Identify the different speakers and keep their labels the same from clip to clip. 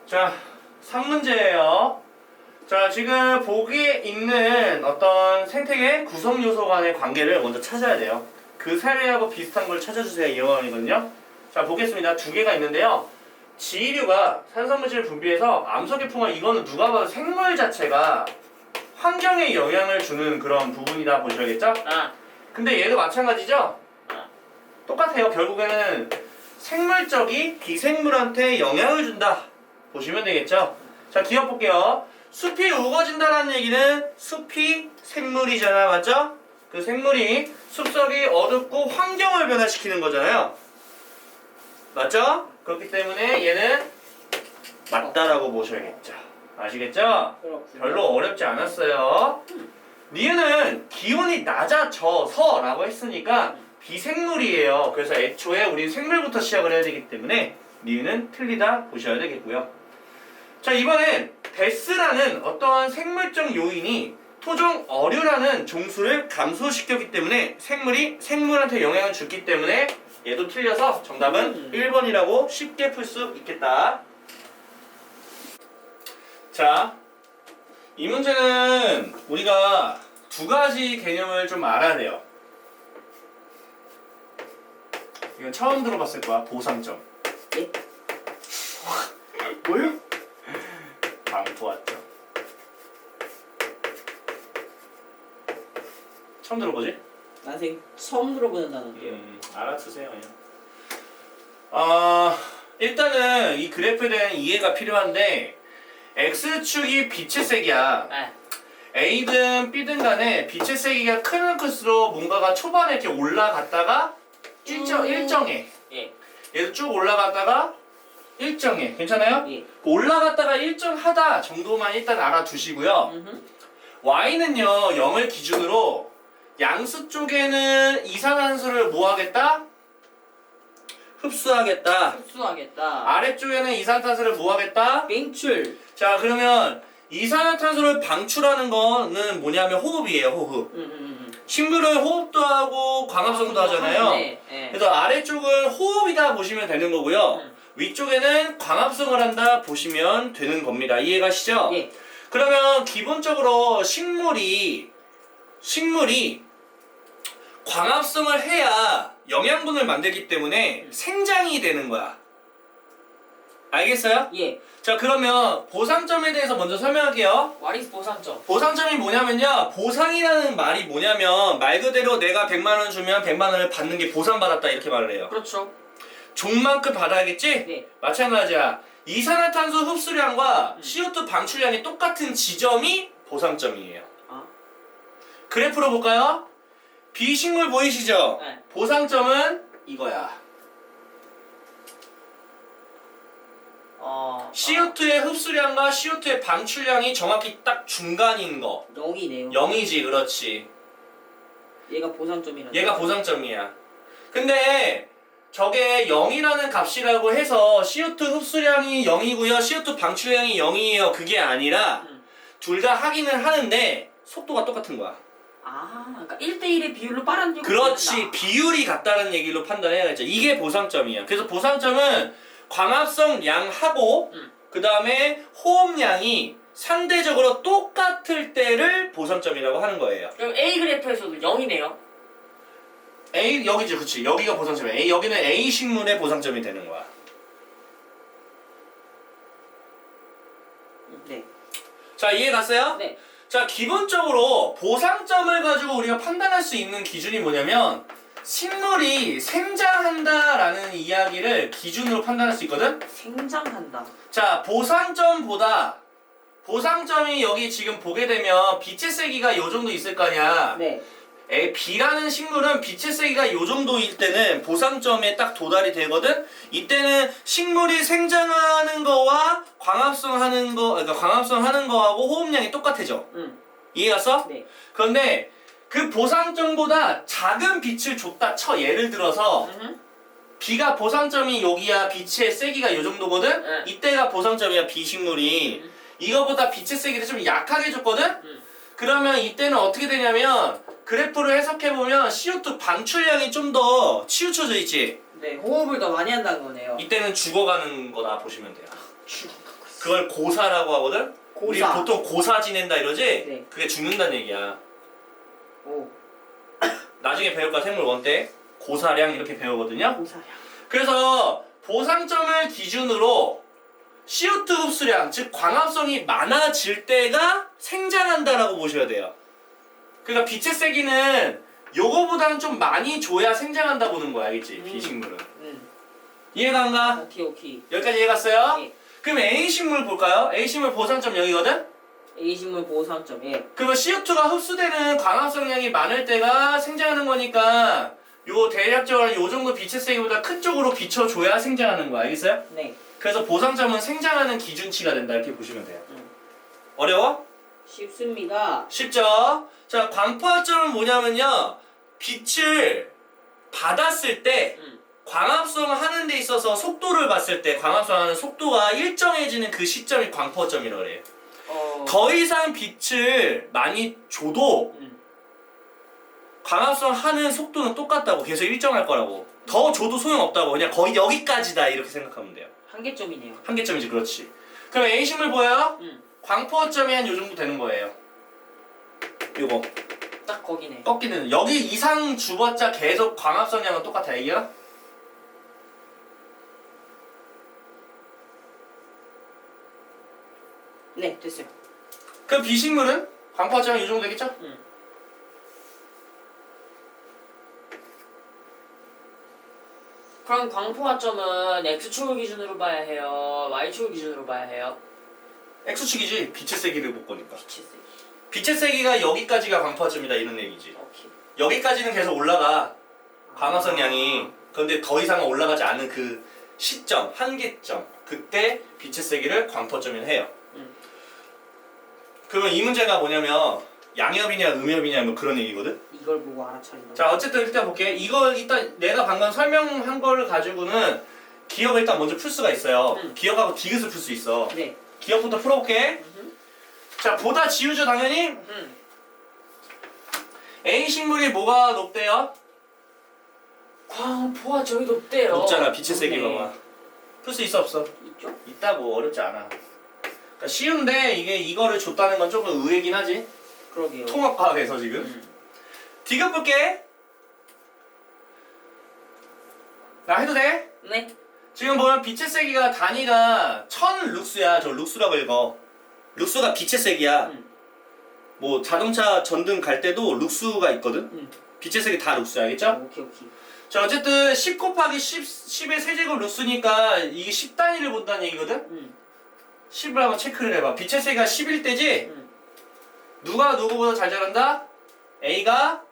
Speaker 1: 자, 3문제예요. 자, 지금 보기에 있는 어떤 생태계 구성 요소 간의 관계를 먼저 찾아야 돼요. 그 사례하고 비슷한 걸 찾아주세요. 이 영역이거든요. 자, 보겠습니다. 두 개가 있는데요. 지이류가 산성물질을 분비해서 암석에 풍화, 이거는 누가 봐도 생물 자체가 환경에 영향을 주는 그런 부분이다 보셔야겠죠? 근데 얘도 마찬가지죠? 똑같아요. 결국에는 생물적이 비생물한테 영향을 준다 보시면 되겠죠? 자, 기억 볼게요. 숲이 우거진다는 얘기는 숲이 생물이잖아, 맞죠? 그 생물이 숲속이 어둡고 환경을 변화시키는 거잖아요, 맞죠? 그렇기 때문에 얘는 맞다라고 보셔야겠죠. 아시겠죠?
Speaker 2: 그렇군요.
Speaker 1: 별로 어렵지 않았어요. 니은은 기온이 낮아져서 라고 했으니까 비생물이에요. 그래서 애초에 우리 생물부터 시작을 해야 되기 때문에 니은은 틀리다 보셔야 되겠고요. 자, 이번엔 베스라는 어떠한 생물적 요인이 토종 어류라는 종수를 감소시켰기 때문에 생물이 생물한테 영향을 줬기 때문에 얘도 틀려서 정답은 1번이라고 쉽게 풀 수 있겠다. 자, 이 문제는 우리가 두 가지 개념을 좀 알아야 돼요. 이건 처음 들어봤을 거야. 보상점.
Speaker 2: 예?
Speaker 1: 뭐요? 방토 왔죠. 처음 들어보지?
Speaker 2: 난생 처음 들어보는 단어인데요.
Speaker 1: 알아두세요. 그냥. 일단은 이 그래프에 대한 이해가 필요한데 X축이 빛의 색이야. A든 B든 간에 빛의 세기가 크면 클수록 뭔가가 초반에 이렇게 올라갔다가 일정해.
Speaker 2: 예.
Speaker 1: 얘도 쭉 올라갔다가 일정해. 괜찮아요?
Speaker 2: 예.
Speaker 1: 올라갔다가 일정하다 정도만 일단 알아두시고요. Y는요 0을 기준으로 양수 쪽에는 이산화탄소를 뭐 하겠다? 흡수하겠다.
Speaker 2: 흡수하겠다.
Speaker 1: 아래쪽에는 이산화탄소를 뭐 하겠다?
Speaker 2: 뱅출.
Speaker 1: 자, 그러면 이산화탄소를 방출하는 거는 뭐냐면 호흡이에요. 호흡. 식물은 호흡도 하고 광합성도 하잖아요.
Speaker 2: 네.
Speaker 1: 그래서 아래쪽은 호흡이다 보시면 되는 거고요. 위쪽에는 광합성을 한다 보시면 되는 겁니다. 이해가시죠?
Speaker 2: 예.
Speaker 1: 그러면 기본적으로 식물이 광합성을 해야 영양분을 만들기 때문에 생장이 되는 거야. 알겠어요?
Speaker 2: 예.
Speaker 1: 자, 그러면 보상점에 대해서 먼저 설명할게요.
Speaker 2: What is 보상점?
Speaker 1: 보상점이 뭐냐면요, 보상이라는 말이 뭐냐면 말 그대로 내가 100만원 주면 100만원을 받는 게 보상받았다 이렇게 말을 해요.
Speaker 2: 그렇죠.
Speaker 1: 종만큼 받아야겠지?
Speaker 2: 네.
Speaker 1: 마찬가지야. 이산화탄소 흡수량과 CO2 방출량이 똑같은 지점이 보상점이에요. 그래프로 볼까요? 비식물 보이시죠?
Speaker 2: 네.
Speaker 1: 보상점은 이거야. CO2의 흡수량과 CO2의 방출량이 정확히 딱 중간인 거.
Speaker 2: 0이네요.
Speaker 1: 0이지, 그렇지.
Speaker 2: 얘가 보상점이라는.
Speaker 1: 얘가 보상점이야. 근데 저게 0이라는 값이라고 해서 CO2 흡수량이 0이고요, CO2 방출량이 0이에요. 그게 아니라 둘 다 하기는 하는데 속도가 똑같은 거야.
Speaker 2: 그러니까 1대1의 비율로 빨아들이고.
Speaker 1: 그렇지. 비율이 같다는 얘기로 판단해야겠죠. 이게 보상점이야. 그래서 보상점은 광합성 양하고 그 다음에 호흡량이 상대적으로 똑같을 때를 보상점이라고 하는 거예요.
Speaker 2: 그럼 A 그래프에서도 0이네요.
Speaker 1: A 여기지, 그렇지. 여기가 보상점이야. A, 여기는 A 식물의 보상점이 되는 거야.
Speaker 2: 네.
Speaker 1: 자, 이해 갔어요?
Speaker 2: 네.
Speaker 1: 자, 기본적으로 보상점을 가지고 우리가 판단할 수 있는 기준이 뭐냐면 식물이 생장한다라는 이야기를 기준으로 판단할 수 있거든?
Speaker 2: 생장한다.
Speaker 1: 자, 보상점이 여기 지금 보게 되면 빛의 세기가 요 정도 있을 거 아니야.
Speaker 2: 네.
Speaker 1: B라는 식물은 빛의 세기가 요 정도일 때는 보상점에 딱 도달이 되거든? 이때는 식물이 생장하는 거와 광합성하는 거하고 호흡량이 똑같아져. 이해갔어?
Speaker 2: 네.
Speaker 1: 그런데 그 보상점보다 작은 빛을 줬다 쳐. 예를 들어서 B가 보상점이 여기야. 빛의 세기가 요 정도거든? 이때가 보상점이야. B식물이. 이거보다 빛의 세기를 좀 약하게 줬거든? 그러면 이때는 어떻게 되냐면 그래프를 해석해보면 CO2 방출량이 좀 더 치우쳐져 있지?
Speaker 2: 네. 호흡을 더 많이 한다는 거네요.
Speaker 1: 이때는 죽어가는 거다 보시면 돼요.
Speaker 2: 죽어가고 있어.
Speaker 1: 그걸 고사라고 하거든. 우리
Speaker 2: 고사.
Speaker 1: 보통 고사 지낸다 이러지?
Speaker 2: 네.
Speaker 1: 그게 죽는다는 얘기야.
Speaker 2: 오.
Speaker 1: 나중에 배울 거야 생물 1 때. 고사량 이렇게 배우거든요.
Speaker 2: 고사야.
Speaker 1: 그래서 보상점을 기준으로 CO2 흡수량, 즉 광합성이 많아질 때가 생장한다라고 보셔야 돼요. 그러니까 빛의 세기는 요거보다는 좀 많이 줘야 생장한다 보는 거야, 알겠지? 비식물은. 이해가 안 가?
Speaker 2: 오케이.
Speaker 1: 여기까지 이해갔어요?
Speaker 2: 예.
Speaker 1: 그럼 A식물 볼까요? A식물 보상점 여기거든?
Speaker 2: A식물 보상점. 예.
Speaker 1: 그러면 CO2가 흡수되는 광합성량이 많을 때가 생장하는 거니까 요 대략적으로 요 정도 빛의 세기보다 큰 쪽으로 비춰줘야 생장하는 거야, 알겠어요?
Speaker 2: 네.
Speaker 1: 그래서 보상점은 생장하는 기준치가 된다 이렇게 보시면 돼요. 어려워?
Speaker 2: 쉽습니다.
Speaker 1: 쉽죠? 자, 광포화점은 뭐냐면요, 빛을 받았을 때 광합성 하는 데 있어서 속도를 봤을 때 광합성하는 속도가 일정해지는 그 시점이 광포점이라고 그래요. 더 이상 빛을 많이 줘도 광합성 하는 속도는 똑같다고, 계속 일정할 거라고. 더 줘도 소용없다고. 그냥 거의 여기까지다 이렇게 생각하면 돼요.
Speaker 2: 한계점이네요.
Speaker 1: 한계점이지, 그렇지. 그럼 A식물 보여요? 광포점이 한 요 정도 되는 거예요. 요거
Speaker 2: 딱 거기네.
Speaker 1: 꺾이는, 여기 이상 주봤자 계속 광합성량은 똑같아, 이게요?
Speaker 2: 네, 됐어요.
Speaker 1: 그럼 B식물은 광포점이 요 정도 되겠죠?
Speaker 2: 그럼 광포화점은 X축을 기준으로 봐야 해요? Y축을 기준으로 봐야 해요?
Speaker 1: X축이지, 빛의 세기를 볼 거니까.
Speaker 2: 빛의 세기.
Speaker 1: 빛의 세기가 여기까지가 광포점이다 이런 얘기지.
Speaker 2: 오케이.
Speaker 1: 여기까지는 계속 올라가, 광합성량이. 그런데 더 이상은 올라가지 않은 그 시점, 한계점, 그때 빛의 세기를 광포점이라 해요. 그러면 이 문제가 뭐냐면 양엽이냐 음엽이냐 뭐 그런 얘기거든?
Speaker 2: 이걸 보고 알아차린다.
Speaker 1: 자, 어쨌든 일단 볼게. 이걸 일단 내가 방금 설명한 거를 가지고는 기억을 일단 먼저 풀 수가 있어요. 기억하고 디귿을 풀 수 있어.
Speaker 2: 네.
Speaker 1: 기억부터 풀어볼게. 자, 보다 지우죠 당연히. A식물이 뭐가 높대요?
Speaker 2: 광포화점이 높대요.
Speaker 1: 높잖아, 빛의 세기
Speaker 2: 네.
Speaker 1: 봐봐. 풀 수 있어 없어?
Speaker 2: 있죠?
Speaker 1: 있다고, 어렵지 않아. 그러니까 쉬운데 이게 이거를 줬다는 건 조금 의외긴 하지.
Speaker 2: 그러게요.
Speaker 1: 통합과학에서 지금. 디귿 볼게. 나 해도 돼?
Speaker 2: 네.
Speaker 1: 지금 보면 빛의 세기가 단위가 1000 룩스야. 저 룩스라고 읽어. 룩스가 빛의 세기야. 뭐 자동차 전등 갈 때도 룩스가 있거든. 빛의 세기 다 룩스야, 알겠죠?
Speaker 2: 오케이.
Speaker 1: 자, 어쨌든 10 곱하기 10의 세제곱 룩스니까 이게 10단위를 본다는 얘기거든? 10을 한번 체크를 해봐. 빛의 세기가 10일 때지? 누가 누구보다 잘 자란다? A가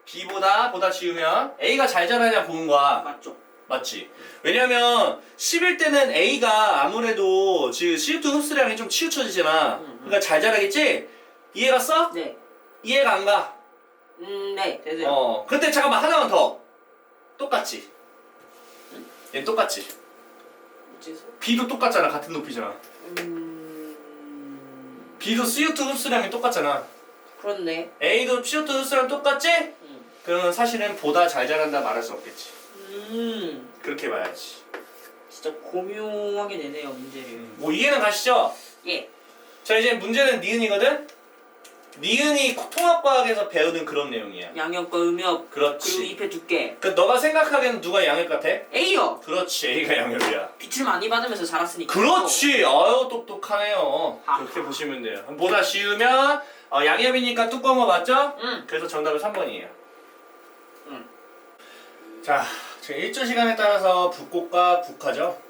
Speaker 1: B보다 지우면 A가 잘 자라냐 보는 거야.
Speaker 2: 맞죠?
Speaker 1: 맞지? 왜냐면 10일 때는 A가 아무래도 지금 CO2 흡수량이 좀 치우쳐지잖아. 그러니까 잘 자라겠지? 이해갔어?
Speaker 2: 네.
Speaker 1: 이해가 안 가?
Speaker 2: 네. 됐어요.
Speaker 1: 근데 잠깐만, 하나만 더. 똑같지? 얘는 똑같지?
Speaker 2: 어째서?
Speaker 1: B도 똑같잖아. 같은 높이잖아. B도 CO2 흡수량이 똑같잖아.
Speaker 2: 그렇네.
Speaker 1: A도 CO2 흡수량 똑같지? 그러면 사실은 보다 잘 자란다 말할 수 없겠지. 그렇게 봐야지.
Speaker 2: 진짜 고묘하게 내네요 문제를.
Speaker 1: 뭐 이해는 가시죠?
Speaker 2: 예.
Speaker 1: 자, 이제 문제는 니은이거든? 니은이 통합과학에서 배우는 그런 내용이야.
Speaker 2: 양엽과 음엽
Speaker 1: 그렇지.
Speaker 2: 그리고 잎의 두께.
Speaker 1: 그 너가 생각하기에는 누가 양엽 같아?
Speaker 2: A요.
Speaker 1: 그렇지, A가 양엽이야.
Speaker 2: 빛을 많이 받으면서 자랐으니까.
Speaker 1: 그렇지. 아유, 똑똑하네요.
Speaker 2: 아하.
Speaker 1: 그렇게 보시면 돼요. 보다 쉬우면 양엽이니까 두꺼운 거 맞죠?
Speaker 2: 응.
Speaker 1: 그래서 정답은 3번이에요. 자, 지금 일조 시간에 따라서 북곡과 국화죠?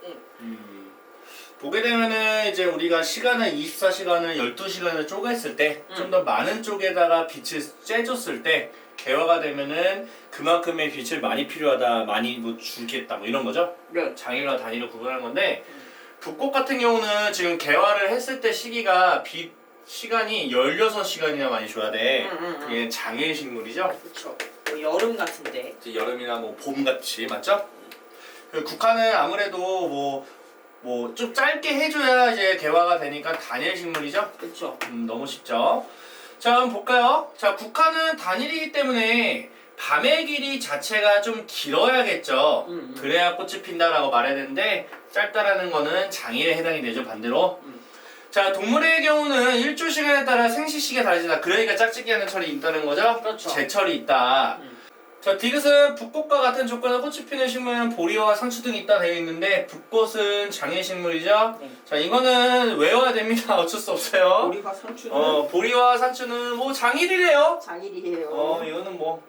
Speaker 1: 보게 되면은 이제 우리가 시간을 24시간을 12시간을 쪼갰을 때 좀 더 많은 쪽에다가 빛을 쬐줬을 때 개화가 되면은 그만큼의 빛을 많이 필요하다, 많이 뭐 주겠다 뭐 이런 거죠?
Speaker 2: 네.
Speaker 1: 장일과 단위로 구분하는 건데 북곡 같은 경우는 지금 개화를 했을 때 시기가 빛 시간이 16시간이나 많이 줘야 돼. 그게 장일 식물이죠?
Speaker 2: 그렇죠. 뭐 여름 같은데.
Speaker 1: 이제 여름이나 뭐 봄같이 맞죠? 그 국화는 아무래도 뭐 좀 짧게 해줘야 이제 개화가 되니까 단일 식물이죠?
Speaker 2: 그렇죠.
Speaker 1: 너무 쉽죠? 자, 한번 볼까요? 자, 국화는 단일이기 때문에 밤의 길이 자체가 좀 길어야겠죠? 그래야 꽃이 핀다라고 말해야 되는데 짧다라는 거는 장일에 해당이 되죠, 반대로? 자, 동물의 경우는 일조 시간에 따라 생식 시기가 다르다. 그러니까 짝짓기 하는 철이 있다는 거죠?
Speaker 2: 그렇죠.
Speaker 1: 제철이 있다. 자, 디귿은 붓꽃과 같은 조건의 꽃이 피는 식물은 보리와 상추 등이 있다 되어 있는데 붓꽃은 장애식물이죠?
Speaker 2: 네.
Speaker 1: 자, 이거는 외워야 됩니다. 어쩔 수 없어요.
Speaker 3: 보리와 상추는
Speaker 1: 보리와 상추는 뭐 장일이래요.
Speaker 3: 장일이에요.
Speaker 1: 이거는 뭐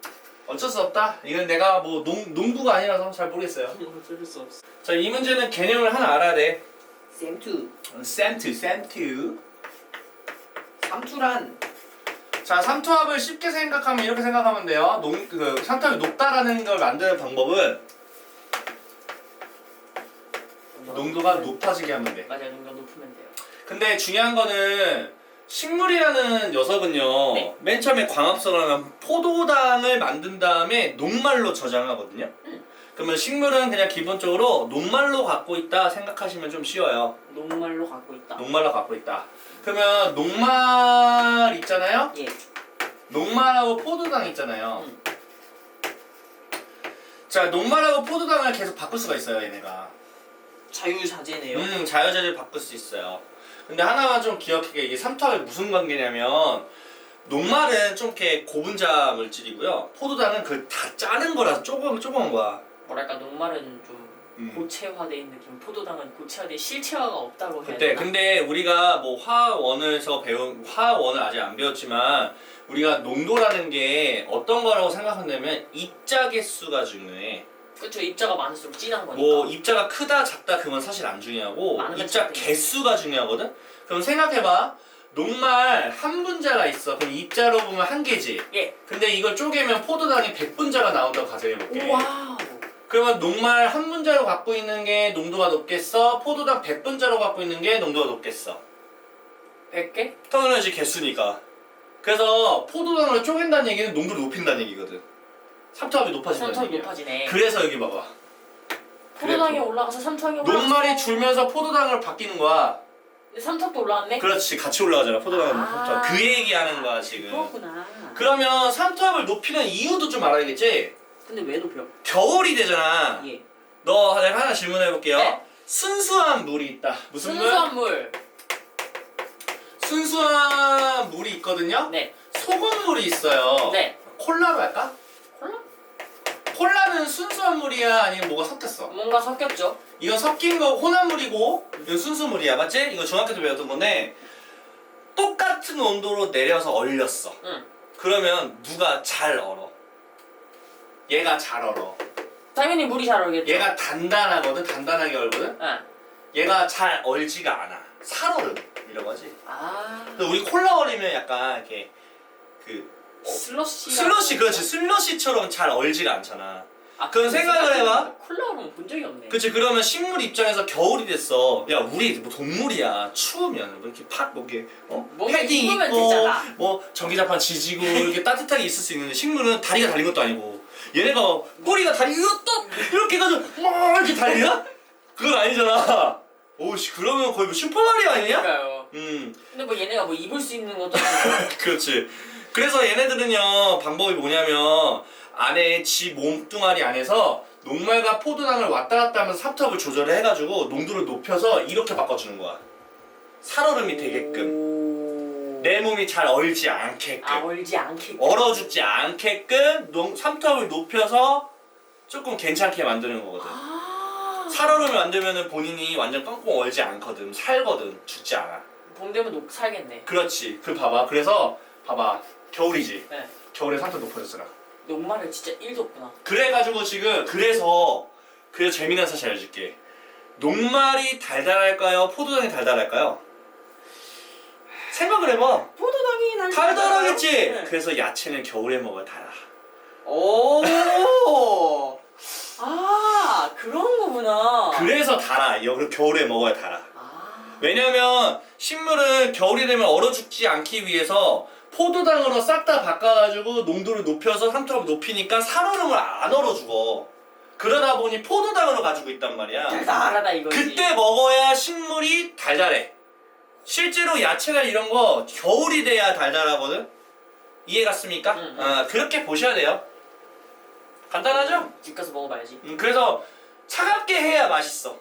Speaker 1: 어쩔 수 없다. 이건 내가 뭐 농부가 아니라서 잘 모르겠어요.
Speaker 3: 어쩔 수 없어.
Speaker 1: 자, 이 문제는 개념을 하나 알아야 돼.
Speaker 3: 샘투.
Speaker 1: 샘투.
Speaker 3: 삼투란
Speaker 1: 자, 삼투압을 쉽게 생각하면 이렇게 생각하면 돼요. 삼투압이 높다라는 걸 만드는 방법은 농도가 높아지게 하면 돼.
Speaker 2: 맞아요. 농도가 높으면 돼요.
Speaker 1: 근데 중요한 거는 식물이라는 녀석은요.
Speaker 2: 네.
Speaker 1: 맨 처음에 광합성하면 포도당을 만든 다음에 녹말로 저장하거든요. 그러면 식물은 그냥 기본적으로 녹말로 갖고 있다 생각하시면 좀 쉬워요.
Speaker 2: 녹말로 갖고 있다.
Speaker 1: 녹말로 갖고 있다. 그러면 녹말 있잖아요.
Speaker 2: 예.
Speaker 1: 녹말하고 포도당 있잖아요. 자, 녹말하고 포도당을 계속 바꿀 수가 있어요, 얘네가.
Speaker 2: 자유자재네요.
Speaker 1: 자유자재를 바꿀 수 있어요. 근데 하나만 좀 기억해. 이게 삼투압이 무슨 관계냐면 녹말은 좀 이렇게 고분자 물질이고요. 포도당은 그 다 짜는 거라서 조그만 거야.
Speaker 2: 뭐랄까 녹말은 좀 고체화된 느낌. 포도당은 고체화된 실체화가 없다고 해야
Speaker 1: 그때
Speaker 2: 되나?
Speaker 1: 근데 우리가 뭐 화학원에서 배운 화학원을 아직 안 배웠지만 우리가 농도라는 게 어떤 거라고 생각한다면 입자 개수가 중요해.
Speaker 2: 그렇죠. 입자가 많을수록 진한 거니까.
Speaker 1: 뭐 입자가 크다 작다 그건 사실 안 중요하고
Speaker 2: 많은 건
Speaker 1: 입자
Speaker 2: 작다.
Speaker 1: 개수가 중요하거든. 그럼 생각해봐. 녹말 한 분자가 있어. 그럼 입자로 보면 한 개지.
Speaker 2: 예.
Speaker 1: 근데 이걸 쪼개면 포도당이 100분자가 나온다고 가정해볼게.
Speaker 2: 와우.
Speaker 1: 그러면 녹말 한 분자로 갖고 있는 게 농도가 높겠어? 포도당 100분자로 갖고 있는 게 농도가 높겠어?
Speaker 2: 100개?
Speaker 1: 당연하지, 개수니까. 그래서 포도당을 쪼갠다는 얘기는 농도를 높인다는 얘기거든. 삼투압이 높아진다는
Speaker 2: 삼투압이
Speaker 1: 얘기야.
Speaker 2: 높아지네.
Speaker 1: 그래서 여기 봐봐.
Speaker 2: 포도당이
Speaker 1: 그래프.
Speaker 2: 올라가서 삼투압이 올라갔어.
Speaker 1: 녹말이 줄면서 포도당으로 바뀌는 거야.
Speaker 2: 근데 삼투압도 올라왔네?
Speaker 1: 그렇지, 같이 올라가잖아, 포도당은.
Speaker 2: 아.
Speaker 1: 그 얘기하는 거야, 지금.
Speaker 2: 그렇구나.
Speaker 1: 그러면 삼투압을 높이는 이유도 좀 알아야겠지?
Speaker 2: 근데 왜 높여?
Speaker 1: 겨울이 되잖아.
Speaker 2: 예.
Speaker 1: 내가 하나 질문해볼게요.
Speaker 2: 네.
Speaker 1: 순수한 물이 있다. 무슨 물?
Speaker 2: 순수한 물.
Speaker 1: 순수한 물이 있거든요.
Speaker 2: 네.
Speaker 1: 소금물이 있어요.
Speaker 2: 네.
Speaker 1: 콜라로 할까?
Speaker 2: 콜라?
Speaker 1: 콜라는 순수한 물이야, 아니면 뭐가 섞였어?
Speaker 2: 뭔가 섞였죠?
Speaker 1: 이건 섞인 거 혼합물이고 이건 순수물이야, 맞지? 이거 중학교 때 배웠던 건데 똑같은 온도로 내려서 얼렸어.
Speaker 2: 응.
Speaker 1: 그러면 누가 잘 얼어? 얘가 잘 얼어.
Speaker 2: 당연히 물이 잘 얼겠죠?
Speaker 1: 얘가 단단하거든, 단단하게 얼거든.
Speaker 2: 응.
Speaker 1: 얘가 잘 얼지가 않아. 살얼음이라고 하지.
Speaker 2: 아.
Speaker 1: 그래서 우리 콜라 얼리면 약간 이렇게 그
Speaker 2: 슬러시.
Speaker 1: 그렇지. 슬러시처럼 잘 얼지가 않잖아.
Speaker 2: 아,
Speaker 1: 그건 생각을 해봐.
Speaker 2: 콜라 얼음 본 적이 없네.
Speaker 1: 그치, 그러면 식물 입장에서 겨울이 됐어. 야, 우리 뭐 동물이야. 추우면 뭐 이렇게 뭐 이렇게
Speaker 2: 뭔가
Speaker 1: 패딩
Speaker 2: 입으면
Speaker 1: 입고
Speaker 2: 되잖아.
Speaker 1: 뭐 전기장판 지지고 이렇게 따뜻하게 있을 수 있는데 식물은 다리가 달린 것도 아니고 얘네가 꼬리가 다리 이렇게 해가지고 막 이렇게 달려? 그건 아니잖아. 오씨, 그러면 거의 뭐 슈퍼마리오 아니냐?
Speaker 2: 그러니까요. 근데 뭐 얘네가 뭐 입을 수 있는 것도 아니고.
Speaker 1: 그렇지. 그래서 얘네들은요, 방법이 뭐냐면 안에 지 몸뚱아리 안에서 녹말과 포도당을 왔다 갔다 하면서 삼투압을 조절을 해가지고 농도를 높여서 이렇게 바꿔주는 거야. 살얼음이 되게끔. 내 몸이 잘 얼지 않게끔.
Speaker 2: 아, 얼지 않게.
Speaker 1: 얼어 죽지 않게끔 삼투압을 높여서 조금 괜찮게 만드는 거거든.
Speaker 2: 아.
Speaker 1: 살얼음을 만들면 본인이 완전 꽁꽁 얼지 않거든. 살거든. 죽지 않아.
Speaker 2: 봄 되면 살겠네.
Speaker 1: 그렇지. 봐봐. 그래서 봐봐. 겨울이지.
Speaker 2: 네.
Speaker 1: 겨울에 삼투압 높아졌잖아.
Speaker 2: 녹말을 진짜 1도 없구나.
Speaker 1: 그래가지고 지금 그래서 재미난 사실 알려줄게. 녹말이 달달할까요? 포도당이 달달할까요? 생각을 해봐.
Speaker 3: 포도당이
Speaker 1: 달달하겠지?
Speaker 2: 네.
Speaker 1: 그래서 야채는 겨울에 먹어야 달아.
Speaker 2: 오. 아, 그런 거구나.
Speaker 1: 그래서 달아. 여기 겨울에 먹어야 달아.
Speaker 2: 아.
Speaker 1: 왜냐면 식물은 겨울이 되면 얼어 죽지 않기 위해서 포도당으로 싹 다 바꿔가지고 농도를 높여서 삼투압을 높이니까 살얼음을 안 얼어 죽어. 그러다 보니 포도당으로 가지고 있단 말이야.
Speaker 2: 달달하다 이거지.
Speaker 1: 그때 먹어야 식물이 달달해. 실제로 야채나 이런 거 겨울이 돼야 달달하거든? 이해 갔습니까?
Speaker 2: 응.
Speaker 1: 그렇게 보셔야 돼요. 간단하죠?
Speaker 2: 집 가서 먹어봐야지.
Speaker 1: 그래서 차갑게 해야 맛있어.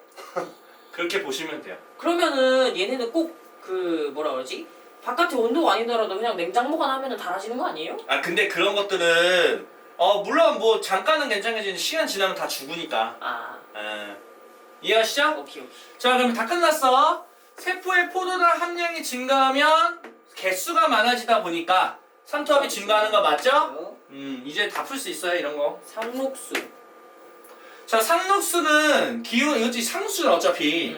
Speaker 1: 그렇게 보시면 돼요.
Speaker 2: 그러면은 얘네는 꼭 그 그 뭐라 그러지? 바깥에 온도가 아니더라도 그냥 냉장 보관하면은 달아지는 거 아니에요?
Speaker 1: 아 근데 그런 것들은 물론 뭐 잠깐은 괜찮겠지. 시간 지나면 다 죽으니까.
Speaker 2: 아,
Speaker 1: 이해하시죠?
Speaker 2: 오케이.
Speaker 1: 자 그럼 다 끝났어. 세포의 포도당 함량이 증가하면 개수가 많아지다 보니까 삼투압이 증가하는 거 맞죠? 이제 다 풀 수 있어요 이런 거.
Speaker 2: 상록수.
Speaker 1: 자 상록수는 기온 이거지. 상록수는 어차피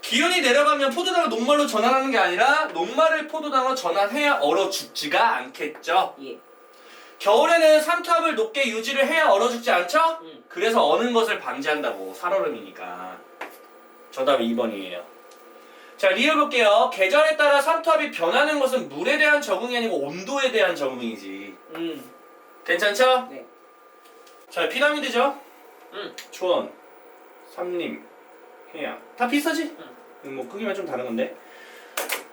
Speaker 1: 기온이 내려가면 포도당을 녹말로 전환하는 게 아니라 녹말을 포도당으로 전환해야 얼어 죽지가 않겠죠.
Speaker 2: 예.
Speaker 1: 겨울에는 삼투압을 높게 유지를 해야 얼어 죽지 않죠?
Speaker 2: 음.
Speaker 1: 그래서 어는 것을 방지한다고. 살얼음이니까. 정답이 2번이에요. 자 리을 볼게요. 계절에 따라 삼투압이 변하는 것은 물에 대한 적응이 아니고 온도에 대한 적응이지. 괜찮죠?
Speaker 2: 네.
Speaker 1: 자 피라미드죠? 초원, 삼림, 해양 다 비슷하지? 뭐 크기만 좀 다른 건데.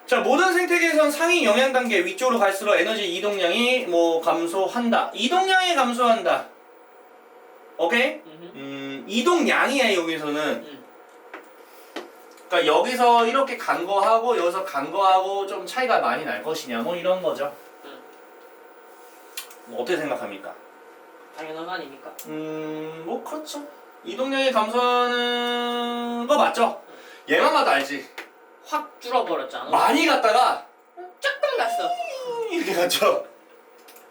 Speaker 1: 자 모든 생태계에선 상위 영양 단계 위쪽으로 갈수록 에너지 이동량이 뭐 감소한다. 이동량이 감소한다. 오케이? 이동량이야 여기서는. 그러니까 여기서 이렇게 간 거하고 여기서 간 거하고 좀 차이가 많이 날 것이냐 뭐 이런 거죠. 뭐 어떻게 생각합니까?
Speaker 2: 당연한 거 아닙니까?
Speaker 1: 뭐 그렇죠. 이동량이 감소하는 거 맞죠? 얘만 봐도 알지.
Speaker 2: 확 줄어버렸잖아.
Speaker 1: 많이 갔다가
Speaker 2: 조금 갔어.
Speaker 1: 이렇게 갔죠.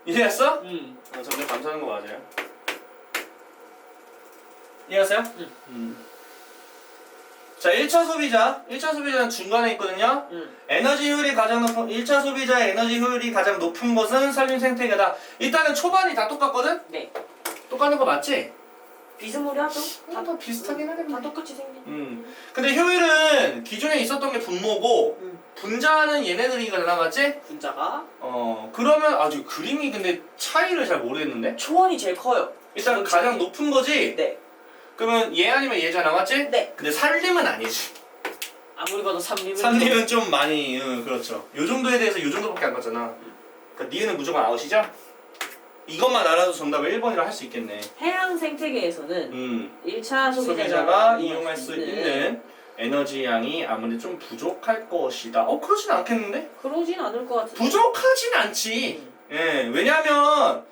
Speaker 1: 이해했어?
Speaker 2: 음.
Speaker 1: 점점 감소하는 거 맞아요. 이해했어요? 자, 1차 소비자. 1차 소비자는 중간에 있거든요. 에너지 효율이 가장 높은 1차 소비자의 에너지 효율이 가장 높은 것은 산림 생태계다. 일단은 초반이 다 똑같거든?
Speaker 2: 네.
Speaker 1: 똑같은 거 맞지?
Speaker 2: 비스무리하죠?
Speaker 1: 다 비슷하긴 하겠네.
Speaker 2: 다 똑같이 생긴.
Speaker 1: 근데 효율은 기존에 있었던 게 분모고 분자는 얘네들이잖아, 맞지?
Speaker 2: 분자가
Speaker 1: 그러면 아주 그림이 근데 차이를 잘 모르겠는데?
Speaker 2: 초원이 제일 커요.
Speaker 1: 일단
Speaker 2: 두
Speaker 1: 가장
Speaker 2: 번째.
Speaker 1: 높은 거지?
Speaker 2: 네.
Speaker 1: 그러면 얘 아니면 얘잖아, 맞지?
Speaker 2: 네.
Speaker 1: 근데 산림은 아니지.
Speaker 2: 아무리 봐도 삼림은
Speaker 1: 산림은 좀 많이, 그렇죠. 요 정도에 대해서 요 정도밖에 안 갔잖아. 그러니까 니은은 무조건 아웃이죠? 이것만 알아도 정답을 1번이라 할 수 있겠네.
Speaker 2: 해양 생태계에서는 1차
Speaker 1: 소비자가 이용할 수 있는 에너지 양이 아무래도 좀 부족할 것이다. 그러진 않겠는데?
Speaker 2: 그러진 않을 것 같은데.
Speaker 1: 부족하진 않지. 예, 왜냐면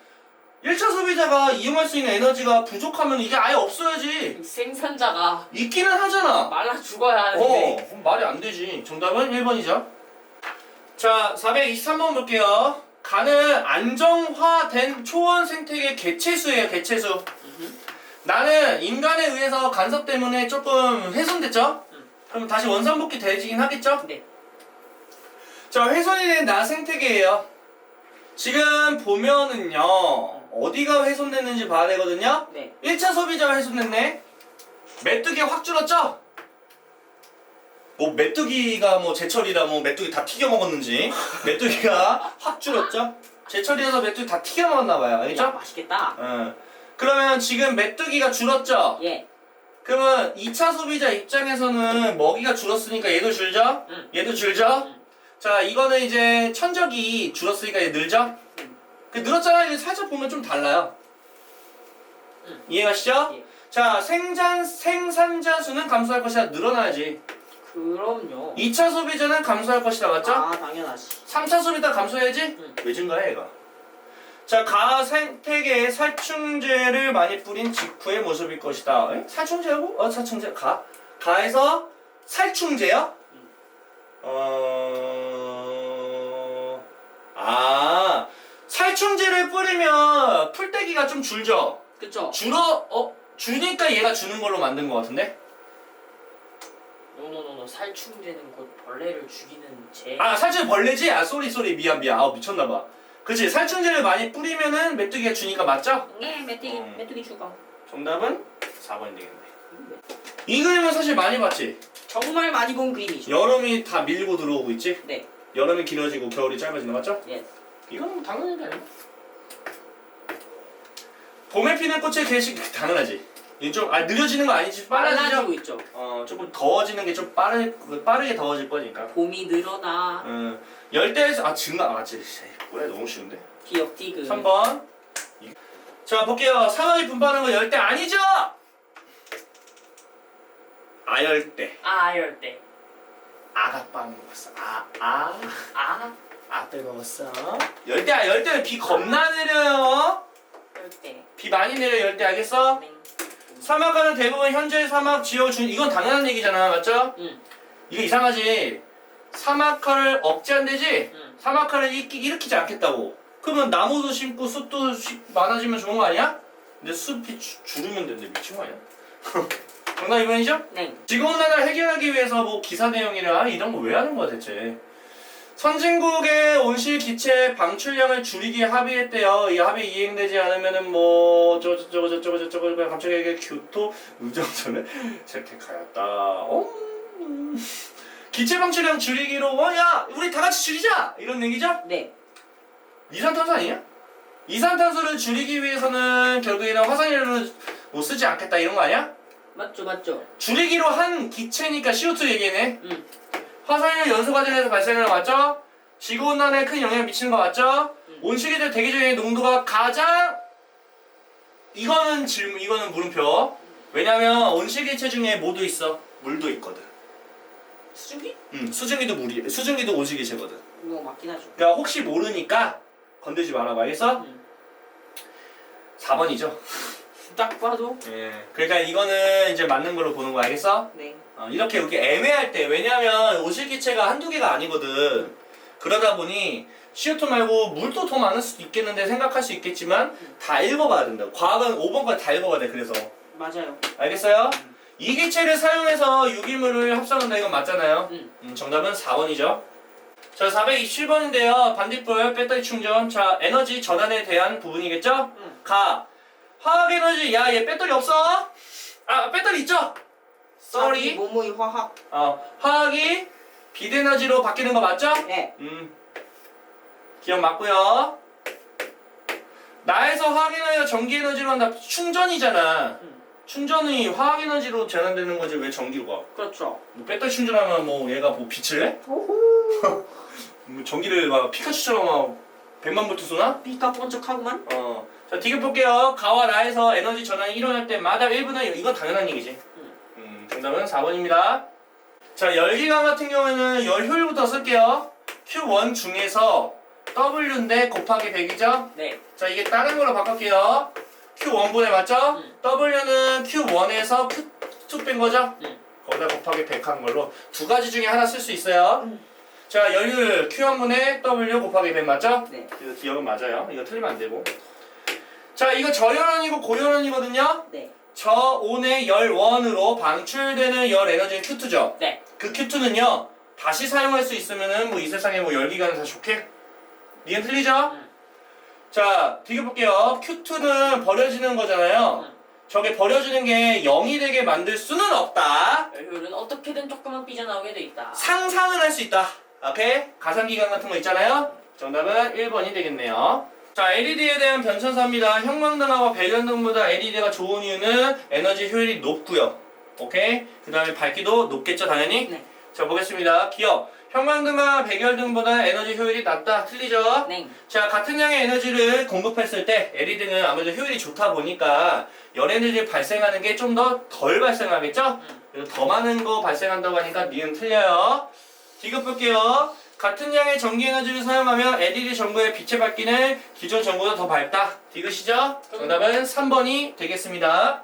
Speaker 1: 1차 소비자가 이용할 수 있는 에너지가 부족하면 이게 아예 없어야지.
Speaker 2: 생산자가
Speaker 1: 있기는 하잖아.
Speaker 2: 말라 죽어야 하는데.
Speaker 1: 그럼 말이 안 되지. 정답은 1번이죠. 자, 423번 볼게요. 간은 안정화된 초원 생태계 개체수예요, 개체수. 나는 인간에 의해서 간섭 때문에 조금 훼손됐죠? 그럼 다시 원상복귀 되긴 하겠죠?
Speaker 2: 네.
Speaker 1: 자, 훼손이 된 나 생태계예요. 지금 보면은요, 어디가 훼손됐는지 봐야 되거든요?
Speaker 2: 네.
Speaker 1: 1차 소비자가 훼손됐네? 메뚜기 확 줄었죠? 뭐 메뚜기가 뭐 제철이라 뭐 메뚜기 다 튀겨 먹었는지 메뚜기가 확 줄었죠? 제철이라서 메뚜기 다 튀겨 먹었나 봐요. 알겠죠?
Speaker 2: 야, 맛있겠다.
Speaker 1: 그러면 지금 메뚜기가 줄었죠?
Speaker 2: 예.
Speaker 1: 그러면 2차 소비자 입장에서는 먹이가 줄었으니까 얘도 줄죠? 얘도 줄죠? 자, 이거는 이제 천적이 줄었으니까 얘 늘죠? 그 늘었잖아. 이거 살짝 보면 좀 달라요. 이해가시죠?
Speaker 2: 예.
Speaker 1: 자, 생산자 수는 감소할 것이다. 늘어나야지.
Speaker 2: 그럼요.
Speaker 1: 2차 소비자는 감소할 것이다. 맞죠?
Speaker 2: 아, 당연하지.
Speaker 1: 3차 소비자 감소해야지? 왜 증가해 얘가? 자, 가 생태계에 살충제를 많이 뿌린 직후의 모습일 것이다. 에? 살충제하고? 살충제 가? 가에서 살충제요? 살충제를 뿌리면 풀떼기가 좀 줄죠?
Speaker 2: 그쵸?
Speaker 1: 주니까 얘가 주는 걸로 만든 것 같은데?
Speaker 2: 노노노노 살충제는 곧 벌레를 죽이는 제.
Speaker 1: 살충제 벌레지? 쏘리 미안 미쳤나봐. 그치, 살충제를 많이 뿌리면은 메뚜기가 주니까 맞죠?
Speaker 2: 네, 메뚜기 죽어.
Speaker 1: 정답은 4번이 되겠네. 이 그림은 사실 많이 봤지?
Speaker 2: 정말 많이 본 그림이죠.
Speaker 1: 여름이 다 밀고 들어오고 있지?
Speaker 2: 네.
Speaker 1: 여름이 길어지고 겨울이 짧아지는 거 맞죠?
Speaker 2: 예.
Speaker 1: 이거는 당연한 게 아니야. 봄에 피는 꽃의 개식 당연하지. 이게 좀 느려지는 거 아니지? 빨라지죠?
Speaker 2: 빨라지고 있죠.
Speaker 1: 조금 더워지는 게 좀 빠르게 더워질 거니까.
Speaker 2: 봄이 늘어나.
Speaker 1: 열대에서 맞지. 뭐야 너무 쉬운데?
Speaker 2: 디옥티그.
Speaker 1: 3번. 자 볼게요. 상하이 분포하는 거 열대 아니죠? 아열대.
Speaker 2: 아열대.
Speaker 1: 아가 빠먹었어.
Speaker 2: 아
Speaker 1: 빼먹었어. 열대는 비 겁나 내려요.
Speaker 2: 열대.
Speaker 1: 비 많이 내려 열대 알겠어?
Speaker 2: 네.
Speaker 1: 사막화는 대부분 현재 사막 지역 중 이건 당연한 얘기잖아, 맞죠?
Speaker 2: 응.
Speaker 1: 이거 이상하지. 사막화를 억제한대지.
Speaker 2: 응.
Speaker 1: 사막화를 일으키지 않겠다고. 그러면 나무도 심고 숲도 많아지면 좋은 거 아니야? 근데 숲이 줄으면 되는데 미친 거 아니야? 정답 2번이죠?
Speaker 2: 네.
Speaker 1: 지구온난화를 해결하기 위해서 뭐 기사 내용이라 이런 거 왜 하는 거야 대체? 선진국의 온실 기체 방출량을 줄이기 합의했대요. 이 합의 이행되지 않으면은 뭐 저쩌고 갑자기 이게 교토 의정선을 채택하였다. 기체 방출량 줄이기로 야 우리 다 같이 줄이자 이런 얘기죠?
Speaker 3: 네.
Speaker 1: 이산탄소 아니냐? 이산탄소를 줄이기 위해서는 결국에는 화석연료를 뭐 쓰지 않겠다 이런 거 아니야?
Speaker 3: 맞죠.
Speaker 1: 줄이기로 한 기체니까 CO2 얘기네.
Speaker 2: 응.
Speaker 1: 화석연료 연소 과정에서 발생하는 거 맞죠? 지구온난화에 큰 영향을 미치는 거 맞죠? 온실기들 대기 중의 농도가 가장 이거는 물음표. 왜냐면 온실기체 중에 뭐도 있어? 물도 있거든.
Speaker 3: 수증기?
Speaker 1: 수증기도 온실기체거든.
Speaker 3: 이거 맞긴 하죠.
Speaker 1: 그러니까 혹시 모르니까 건들지 말아봐, 알겠어? 4번이죠.
Speaker 2: 딱 봐도.
Speaker 1: 예. 그러니까 이거는 이제 맞는 걸로 보는 거 알겠어?
Speaker 3: 네.
Speaker 1: 이렇게 애매할 때 왜냐면 온실기체가 한두 개가 아니거든. 그러다 보니 CO2 말고 물도 더 많을 수도 있겠는데 생각할 수 있겠지만 다 읽어봐야 된다. 과학은 5번까지 다 읽어봐야 돼. 그래서
Speaker 3: 맞아요.
Speaker 1: 알겠어요? 이 기체를 사용해서 유기물을 합성한다. 이건 맞잖아요. 정답은 4번이죠. 자, 427번인데요. 반딧불 배터리 충전. 자, 에너지 전환에 대한 부분이겠죠? 화학에너지. 야, 얘 배터리 없어? 배터리 있죠? Sorry.
Speaker 3: 뭐뭐이 화학.
Speaker 1: 화학이 비대에너지로 바뀌는 거 맞죠?
Speaker 3: 네.
Speaker 1: 기억 맞고요. 나에서 화학에너지가 전기에너지로 한다. 충전이잖아. 충전이 화학에너지로 전환되는 거지 왜 전기로 가?
Speaker 3: 그렇죠.
Speaker 1: 뭐 배터리 충전하면 뭐 얘가 뭐 빛을 내? 뭐 전기를 막 피카츄처럼 막 100만 볼트 쏘나?
Speaker 3: 삐까 번쩍하구만.
Speaker 1: 자, 디귿 볼게요. 가와 나에서 에너지 전환이 일어날 때마다 1분은 이건 당연한 얘기지. 정답은 4번입니다. 자, 열기관 같은 경우에는 열 효율부터 쓸게요. Q1 중에서 W인데 곱하기 100이죠?
Speaker 2: 네.
Speaker 1: 자, 이게 다른 걸로 바꿀게요. Q1분의 맞죠? W는 Q1에서 Q2 뺀 거죠? 거기다 곱하기 100 한 걸로 두 가지 중에 하나 쓸 수 있어요. 자, 열율 Q1분의 W 곱하기 100 맞죠?
Speaker 3: 네.
Speaker 1: 이거 기억은 맞아요. 이거 틀리면 안 되고. 자, 이거 저열원이고 고열원이거든요?
Speaker 3: 네.
Speaker 1: 저온의 열원으로 방출되는 열 에너지는 Q2죠?
Speaker 2: 네.
Speaker 1: 그 Q2는요, 다시 사용할 수 있으면은 뭐 이 세상에 뭐 열기관은 다 좋게? 니은 틀리죠? 자, 디귿 볼게요. Q2는 버려지는 거잖아요. 저게 버려지는 게 0이 되게 만들 수는 없다.
Speaker 2: 열효율은 어떻게든 조금은 삐져나오게 돼 있다.
Speaker 1: 상상은 할 수 있다. 오케이? 가상기관 같은 거 있잖아요. 정답은 1번이 되겠네요. 자, LED에 대한 변천사입니다. 형광등하고 배경등보다 LED가 좋은 이유는 에너지 효율이 높고요. 오케이? 그 다음에 밝기도 높겠죠, 당연히?
Speaker 3: 네.
Speaker 1: 자, 보겠습니다. 기억. 형광등과 백열등보다 에너지 효율이 낮다. 틀리죠?
Speaker 2: 네.
Speaker 1: 자, 같은 양의 에너지를 공급했을 때 LED는 아무래도 효율이 좋다 보니까 열 에너지를 발생하는 게 좀 더 덜 발생하겠죠? 그래서 더 많은 거 발생한다고 하니까 니은 틀려요. 디귿 볼게요. 같은 양의 전기 에너지를 사용하면 LED 전구의 빛의 밝기는 기존 전구보다 더 밝다. 디귿이죠? 정답은 3번이 되겠습니다.